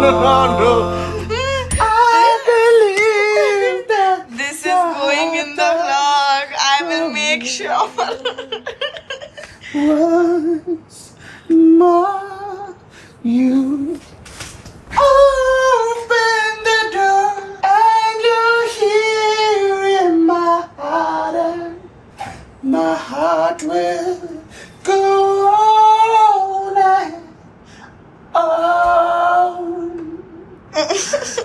no. I believe that This is going in the vlog. I will make sure. once more you open the door and you're here in my heart and my heart will go on and on.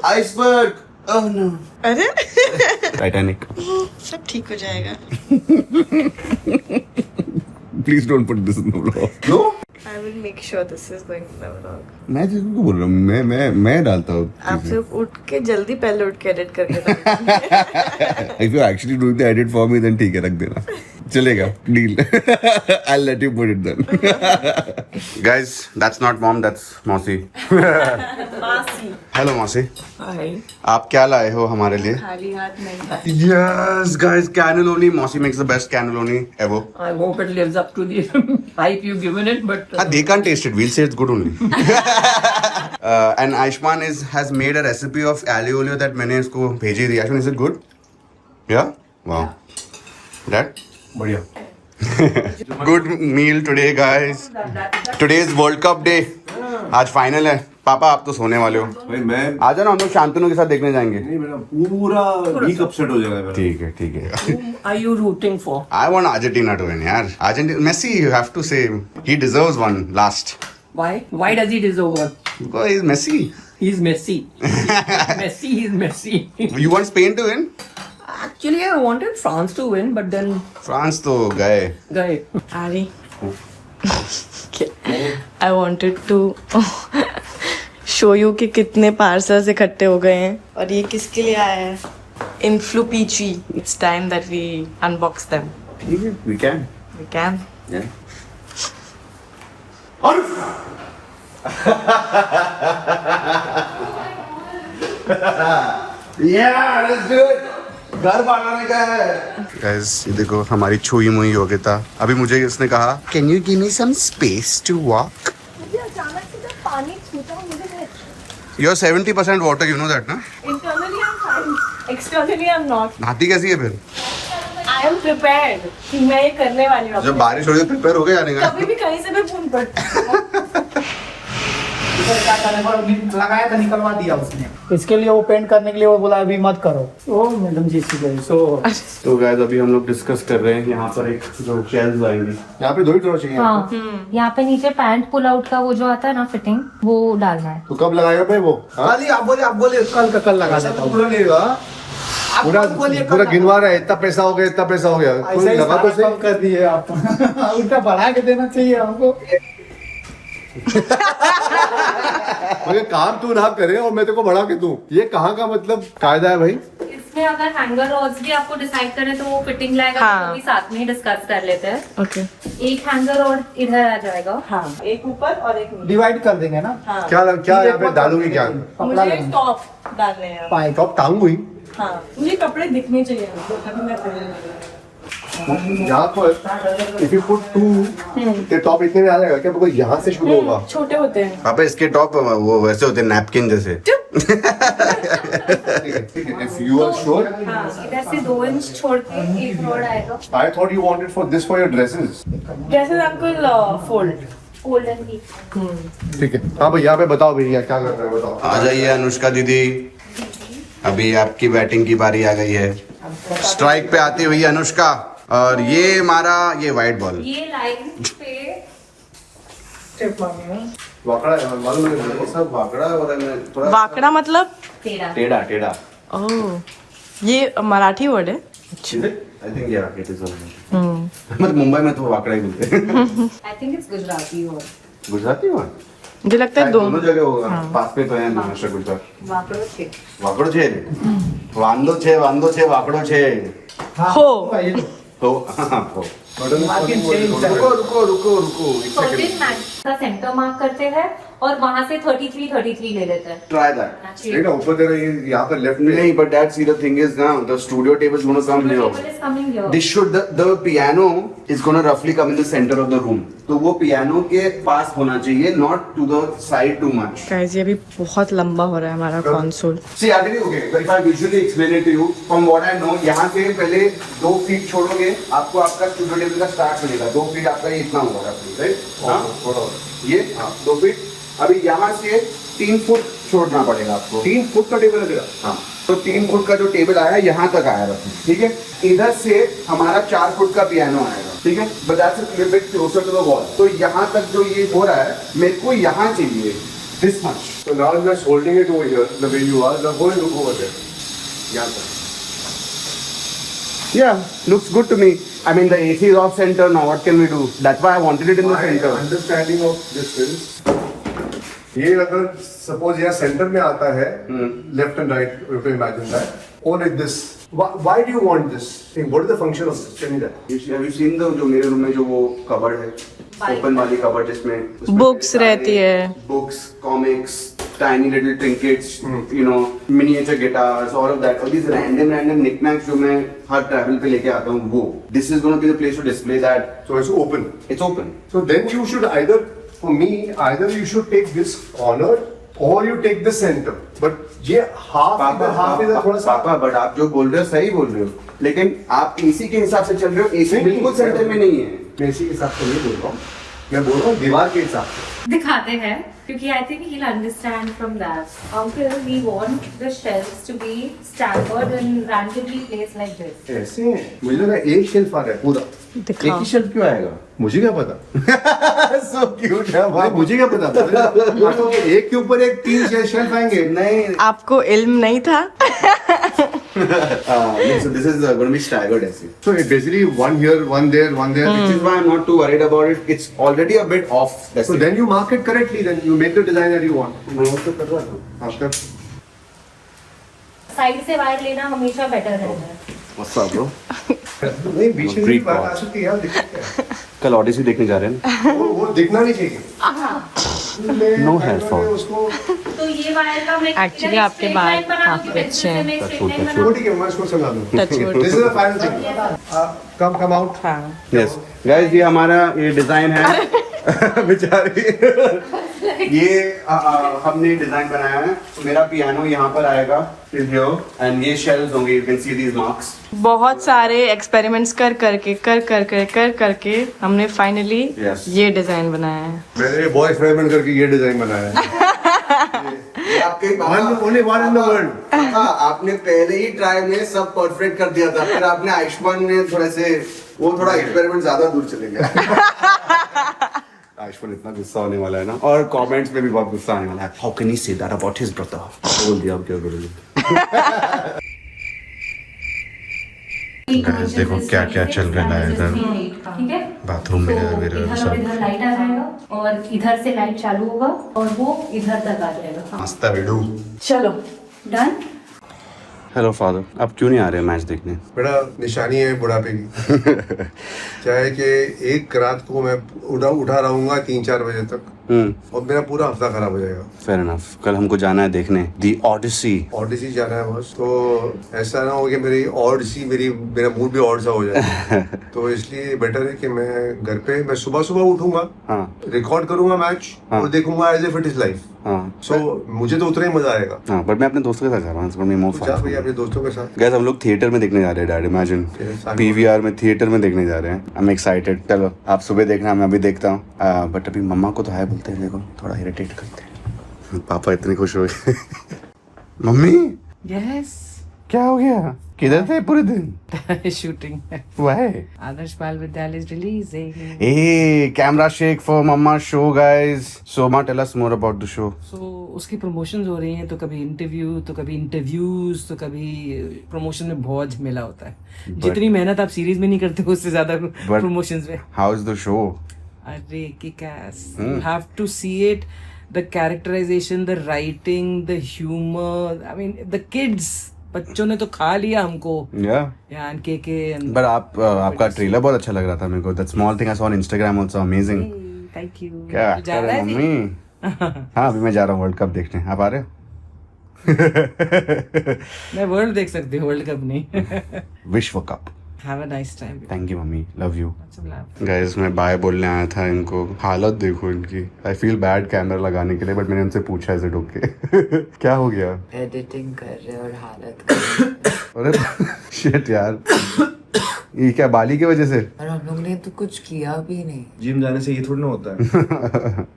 Iceberg. Oh no. अरे Titanic. सब ठीक हो जाएगा. Please don't put this in the vlog. No? I will make sure this is going in the vlog. मैं जिसको बोल रहा हूँ मैं डालता हूँ. आप सिर्फ उठ के जल्दी पहले उठ के एडिट करके डाल. If you actually do the edit for me, then ठीक है रख देना. चलेगा. Deal. I'll let you put it then. Guys, that's not mom, that's Mausi. मासी. Hello Mausi. Hi. आप क्या लाए हो हमारे लिए? खाली हाथ नहीं. Yes, guys, cannelloni. Mausi makes the best cannelloni ever. I hope it lives up to the hype you've given it, but They can't taste it. We'll say it's good only. And Aishman has made a recipe of alio olio that मैंने इसको भेजी थी. Aishman, is it good? Yeah? Wow. That? बढ़िया. Good meal today, guys. Today is World Cup day. आज final है. पापा आप तो सोने वाले हो. भाई मैं आ जाओ ना, हम लोग शांतनु के साथ देखने जाएंगे. नहीं, मेरा पूरा वीक अपसेट हो जाएगा मेरा. ठीक है ठीक है. whom are you rooting for? I want Argentina to win, यार. Argentina, Messi, you have to say he deserves one last. Why? Why does he deserve one? Because he's Messi. He's Messi. Messi is Messi. You want Spain to win? Actually, I wanted France to win, but then France तो गए. guy. Ari. I wanted to show you कि कितने parcels इकट्ठे हो गए हैं और ये किसके लिए आया है. Influpici. It's time that we unbox them. ठीक है, we can. We can. Yeah. Yeah, let's do it. घर बनाने का है. Guys, ये देखो हमारी छुई मुई हो गया था. अभी मुझे इसने कहा, Can you give me some space to walk? मुझे अचानक से जब पानी छूटा मुझे. You're 70% water, you know that, ना? Internally I'm fine. Externally I'm not. नहाती कैसी है फिर? I am prepared. कि मैं ये करने वाली हूँ. जब बारिश हो रही है प्रिपेयर हो गए जाने का. कभी भी कहीं से भी बूंद पड़ती. लगाया था, निकलवा दिया उसने. इसके लिए वो पेंट करने के लिए वो बोला अभी मत करो. ओ मैडम जी सी गई. तो गाइस अभी हम लोग डिस्कस कर रहे हैं यहाँ पर एक जो शेल्स आएंगी. यहाँ पे 2 ही ड्रॉ चाहिए. हाँ, यहाँ पे नीचे पैंट पुल आउट का वो जो आता है ना फिटिंग, वो डालना है. तो कब लगाएगा भाई वो? खाली आप बोले कल का कल लगा देता हूँ. पूरा नहीं होगा. पूरा गिनवा रहा है, इतना पैसा हो गया, इतना पैसा हो गया. ऐसा ही लगा तो सारा कम कर दिए आप. उल्टा बढ़ा के देना चाहिए हमको. मुझे काम तू ना करे और मैं तेरे को बढ़ा के दूं. ये कहाँ का मतलब कायदा है भाई? इसमें अगर हैंगर रोड्स भी आपको डिसाइड करें तो वो फिटिंग लाएगा. हाँ. तो वो भी साथ में ही डिस्कस कर लेते हैं. Okay. एक हैंगर रोड इधर आ जाएगा. हाँ. एक ऊपर और एक नीचे. डिवाइड कर देंगे ना. हाँ. क्या यहाँ पे डालूंगी क्या? कपड़ा मुझे लेना. टॉप डालने हैं. पाइप. टॉप टांग हुई हाँ. मुझे कपड़े दिखने चाहिए. तभी मैं पहनूंगी. यहाँ पर इफ यू पुट 2 ते टॉप इतने में आ जाएगा क्या? बिकॉज यहाँ से शुरू होगा. छोटे होते हैं. पापा इसके टॉप वो वैसे होते हैं नैपकिन जैसे. If you are sure. हाँ, इधर से 2 इंच छोड़ के एक रोड आएगा. I thought you wanted for this for your dresses. जैसे अंकल फोल्ड. गोल्डन की. ठीक है. हाँ भाई यहाँ पे बताओ भैया क्या कर रहे हो बताओ. आ जाइए अनुष्का दीदी. अभी आपकी बैटिंग की बारी आ गई है. स्ट्राइक पे आती हुई अनुष्का. और ये हमारा ये वाइट बॉल. ये लाइन पे स्टेप मारना. वाकड़ा है मालूम है मुझे. सब वाकड़ा हो रहा है. थोड़ा वाकड़ा मतलब तेरा. टेढ़ा टेढ़ा. ओह. ये मराठी वर्ड है. आई थिंक ये राकेट इज मतलब मुंबई में तो वाकड़ा ही बोलते हैं. I think it's Gujarati word. Gujarati में मुझे लगता है दोनों जगह होगा. पास पे तो है महाराष्ट्र गुजरात. वाकड़ो छे. वाकड़ो छे. वांदो छे वाकड़ो छे. हो. तो हो. Marking change. रुको एक तो सेकंड. दिन मैच का सेंटर मार्क करते हैं और वहां से 33 ले लेते हैं। Try that. देख ना ऊपर तेरा ये यहाँ पर लेफ्ट में नहीं, but that see the thing is now the studio table is going to come here. Table is coming here. This should the piano is going to roughly come in the center of the room. तो वो piano के पास होना चाहिए, not to the side too much. Guys ये अभी बहुत लंबा हो रहा है हमारा console. See, Aditi, okay, if I visually explain it to you, from what I know, यहाँ से पहले 2 फीट छोड़ोगे, आपको आपका स्टूडियो टेबल का स्टार्ट मिलेगा। 2 फीट आपका ये इतना होगा, राइट? हाँ, ये 2 फीट। अभी यहाँ से 3 फुट छोड़ना पड़ेगा आपको। 3 फुट का टेबल है तेरा? हाँ, तो 3 फुट का जो टेबल आया यहाँ तक आया रखना, ठीक है? इधर से हमारा 4 फुट का पियानो आएगा, ठीक है? But that's a little bit closer to the wall. तो यहाँ तक जो ये हो रहा है, मेरे को यहाँ चाहिए this much. So now I'm just holding it over here, the way you are. Now go and look over there. यहाँ पर. Yeah, looks good to me. I mean, the AC is off center now. What can we do? That's why I wanted it in the My center. understanding of this is, ये अगर suppose यहाँ center में आता है, left and right, you can imagine that, or like this. Why do you want this thing? What is the function of this? Tell me that. Have you seen the जो मेरे room में जो वो cupboard है, open वाली cupboard जिसमें Books रहती है। Books, comics, tiny little trinkets, you know, miniature guitars, all of that, all these random knickknacks जो मैं हर travel पे लेके आता हूँ वो. This is going to be the place to display that. So it's open. It's open. So then you should either, for me, either you should take this corner or you take the center. But ये half इधर थोड़ा सा. पापा, but आप जो बोल रहे हो सही बोल रहे हो, लेकिन आप AC के हिसाब से चल रहे हो, AC बिल्कुल सेंटर में नहीं है. मैं इसी के हिसाब से नहीं बोल रहा हूँ. मैं बोल रहा हूँ दीवार के हिसाब से. दिखाते हैं क्योंकि I think he'll understand from that. Uncle, we want the shelves to be staggered and randomly placed like this. ऐसे हैं. मुझे लगा एक शेल्फ आ रहा है पूरा. दिखाओ। शेल्फ क्यों आएगा? मुझे क्या पता. So cute है भाई मुझे क्या पता. एक के ऊपर एक 3 शेल्फ आएंगे. नहीं. आपको इल्म नहीं था? So this is going to be staggered ऐसे. So it's basically one here, one there, one there. Which is why I'm not too worried about it. It's already a bit off. That's So it. then you mark it correctly. Then you make the design that you want. मैं वो तो कर रहा था. After. Side से wire लेना हमेशा better रहता है। What's up, bro? नहीं बीच में भी बात आ सकती है यार. दिक्कत क्या है? कल ऑडिसी देखने जा रहे हैं. वो दिखना नहीं चाहिए. No hair fall. उसको. तो ये वायर का मैं Actually, आपके बाल काफी अच्छे हैं। वो ठीक है मैं इसको समझा दूँ. Touch wood। This is the final thing. Come out. हाँ। Yes, guys, ये हमारा ये डिजाइन है. बेचारी. ये हमने डिजाइन बनाया है. तो मेरा पियानो यहाँ पर आएगा. Is here and ये shelves होंगे. You can see these marks. बहुत सारे एक्सपेरिमेंट्स कर करके हमने फाइनली Yes. ये डिजाइन बनाया है। मैंने बहुत एक्सपेरिमेंट करके ये डिजाइन बनाया है. ये आपके Only one in the world. आपने पहले ही ट्राई में सब परफेक्ट कर दिया था. फिर आपने आयुष्मान ने थोड़े से वो थोड़ा एक्सपेरिमेंट ज्यादा दूर चले गया. आयुष्मान इतना गुस्सा होने वाला है ना. और कमेंट्स में भी बहुत गुस्सा आने वाला है. How can he say that about his brother? बोल दिया. अब क्या करोगे? Guys, देखो क्या-क्या चल रहा है इधर. ठीक है? बाथरूम में तो इधर इधर सब. और इधर लाइट आ जाएगा और इधर से लाइट चालू होगा और वो इधर तक आ जाएगा। मस्त बेडू. चलो डन। हेलो फादर, आप क्यों नहीं आ रहे मैच देखने? बड़ा निशानी है बुढ़ापे की. चाहे कि एक रात को मैं उठा रहूंगा 3-4 बजे तक और मेरा पूरा हफ्ता खराब हो जाएगा. Fair enough. कल हमको जाना है देखने दी ऑडिसी. ऑडिसी जाना है बस. तो ऐसा ना हो कि मेरा मूड भी ऑड सा हो जाए. तो इसलिए बेटर है कि मैं घर पे मैं सुबह उठूंगा, हाँ. रिकॉर्ड करूंगा मैच हाँ. और देखूंगा as if it is life. हाँ. सो मुझे तो उतना ही मजा आएगा. हाँ, बट मैं अपने दोस्तों के साथ जा रहा हूँ. तो जा भैया अपने दोस्तों के साथ. गैस हम लोग थिएटर में देखने जा रहे हैं dad. Imagine Yes, I'm- PVR में थिएटर में देखने जा रहे हैं. I am excited. चलो आप सुबह देखना, मैं अभी देखता हूँ. बट अभी मम्मा को तो हाय बोलते हैं. देखो थोड़ा इरिटेट करते हैं. पापा इतने खुश हो गए. Mummy Yes. क्या हो गया? किधर थे पूरे दिन? Shooting. Why? Adarsh Bal Vidyalaya is releasing. Hey, camera shake for Mama show, guys. So, Ma, tell us more about the show. So उसकी प्रमोशंस हो रही हैं तो कभी इंटरव्यू तो कभी इंटरव्यूज तो कभी प्रमोशन में बहुत झमेला होता है. जितनी मेहनत आप सीरीज में नहीं करते हो उससे ज्यादा प्रमोशंस में. How is the show? अरे kick-S. You have to see it. The characterization, the writing, the humor. I mean, the kids. बच्चों ने तो खा लिया हमको. Yeah. And KK and. But आपका ट्रेलर बहुत अच्छा लग रहा था मेरे को. That small thing I saw on Instagram also amazing. Thank you. क्या तो जा actor रहा है है जी? मम्मी? हाँ अभी मैं जा रहा हूँ वर्ल्ड कप देखने, आप आ रहे हो? मैं वर्ल्ड देख सकती हूँ, वर्ल्ड कप नहीं। विश्व cup. Have a nice time. Thank you mummy, love you. अच्छा, गाइस मैं बाय बोलने आया था इनको, हालत देखो इनकी। आई फील बैड कैमरा लगाने के लिए, बट मैंने उनसे पूछा इज इट ओके? क्या हो गया? एडिटिंग कर रहे और हालत कर अरे शिट यार, ये क्या बाली की वजह से? और हम लोग ने तो कुछ किया भी नहीं। जिम जाने से ये थोड़ी ना होता है।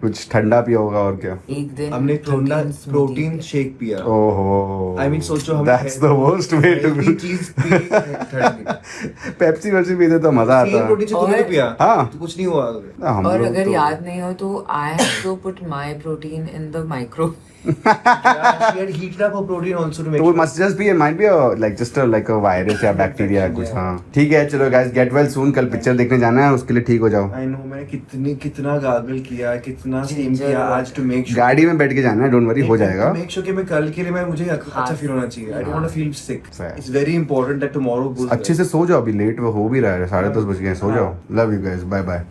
कुछ ठंडा पिया होगा और क्या? एक दिन हमने ठंडा smoothie प्रोटीन शेक पिया। ओहो, I mean, सोचो हम that's the worst way to healthy चीज पी ठंडी। पेप्सी वेप्सी पीते तो मजा सेम आता। प्रोटीन से तूने भी पिया? हाँ। तो कुछ नहीं हुआ। हम और लोग अगर तो- याद नहीं हो तो I have to put my protein in the micro. Yeah, she had heated up her protein also to make तो sure. Must just be, it might be like just like a virus या bacteria कुछ। हाँ ठीक है, चलो guys get well soon. कल picture देखने जाना है, उसके लिए ठीक हो जाओ। I know, मैंने कितना गार्गल किया, कितना स्टीम किया आज to make sure. गाड़ी में बैठ के जाना है, डोंट वरी, हो जाएगा। Make sure कि मैं कल के लिए मुझे अच्छा फील होना चाहिए। I don't want to feel sick. Fair. It's very important that tomorrow goes अच्छे से सो जाओ, अभी लेट हो भी रहा है, 10:30 बज गए, सो जाओ। Love you guys, bye bye.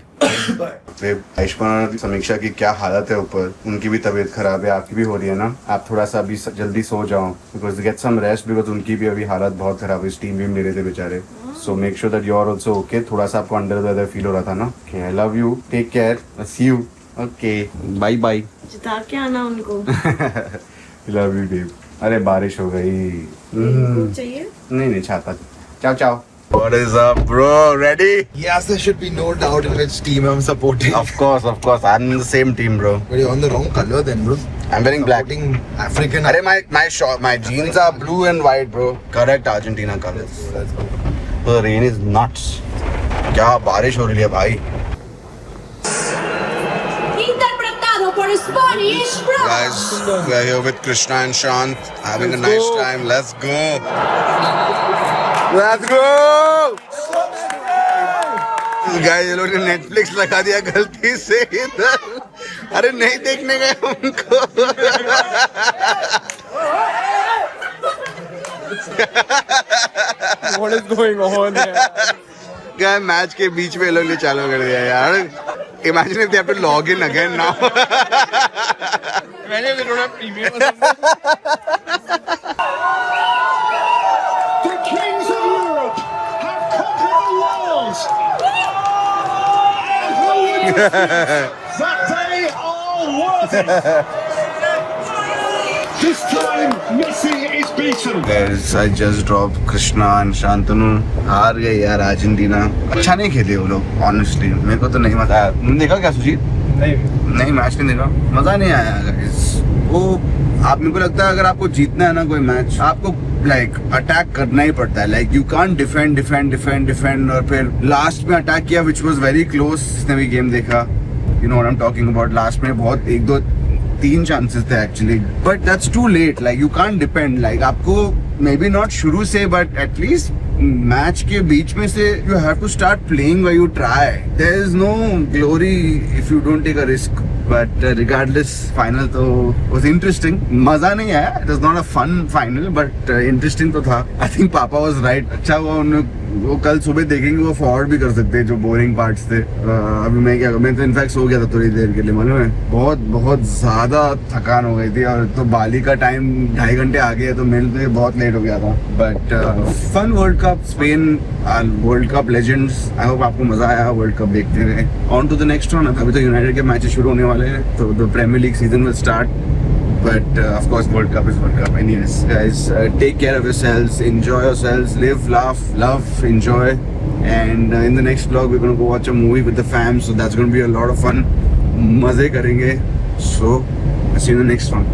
Ayushman Samiksha की क्या हालत है ऊपर, उनकी भी तबीयत खराब है, आपकी भी हो रही है ना। आप थोड़ा सा अभी जल्दी सो जाओ, because get some rest, because उनकी भी अभी हालत बहुत खराब है, स्टीम भी ले रहे थे बेचारे। So make sure that you are also okay. थोड़ा सा आपको अंडर द वेदर फील हो रहा था ना। Okay, I love you, take care, see you, okay, bye bye. जिता के आना उनको। Love you babe. अरे बारिश हो गई। चाहिए? नहीं छाता। चाओ चाओ। What is up, bro? Ready? Yes, there should be no doubt in which team I'm supporting. Of course. I'm in the same team, bro. But you're on the wrong color then, bro. I'm wearing black. Supporting African. Arey, my jeans are blue and white, bro. Correct Argentina colors. The rain is nuts. क्या बारिश हो रही है भाई? Interpretado por Spanish Bros. Guys, we are here with Krishna and Shant, having a nice time. Let's go. Let's go. Guys, ये लोग ने Netflix लगा दिया गलती से इधर। अरे नहीं देखने गए उनको। What is going on here? क्या मैच के बीच में ये लोग ने चालू कर दिया यार। Imagine if they have to log in again now. मैंने भी थोड़ा premium. The kings of Europe have conquered the world. And who would that they are worth it. This time, Messi is beaten. Guys, I just dropped Krishna and Shantanu. हार गए यार Argentina. अच्छा नहीं खेले वो लोग, ऑनेस्टली मेरे को तो नहीं मजा आया। तुमने देखा क्या सुजीत? नहीं मैच नहीं देखा, मजा नहीं आया गाइस। वो आप मेरे को लगता है अगर आपको जीतना है ना कोई मैच, आपको लाइक अटैक करना ही पड़ता है। लाइक यू कांट डिफेंड और फिर लास्ट में अटैक किया, विच वाज वेरी क्लोज। जिसने भी गेम देखा, you know what I am talking about. Last में बहुत 1-2-3 चांसेस थे actually, but that's too late. Like you can't depend, like आपको मे बी नॉट शुरू से बट एटलीस्ट मैच के बीच में से you have to start playing when you try. There is no glory if you don't take a risk. But regardless final तो was interesting. मजा नहीं आया, it was not a fun final, but interesting तो था। I think पापा was right. अच्छा हुआ उन्होंने, वो कल सुबह देखेंगे, वो फॉरवर्ड भी कर सकते हैं जो बोरिंग पार्ट्स थे। अभी मैं क्या, मैं तो इनफैक्ट सो गया था थोड़ी देर के लिए, मालूम है। बहुत ज्यादा थकान हो गई थी, और तो बाली का टाइम 2.5 घंटे आगे है, तो मेरे लिए बहुत लेट हो गया था। But fun World Cup, Spain World Cup legends. I hope आपको मजा आया वर्ल्ड कप देखते रहे। On to the next one. अभी तो यूनाइटेड के मैचेस शुरू होने वाले हैं, तो the Premier League season will start. But of course, World Cup is World Cup. Anyways, guys, take care of yourselves, enjoy yourselves, live, laugh, love, enjoy. And in the next vlog, we're gonna go watch a movie with the fam. So that's gonna be a lot of fun. मजे करेंगे. So, I'll see you in the next one.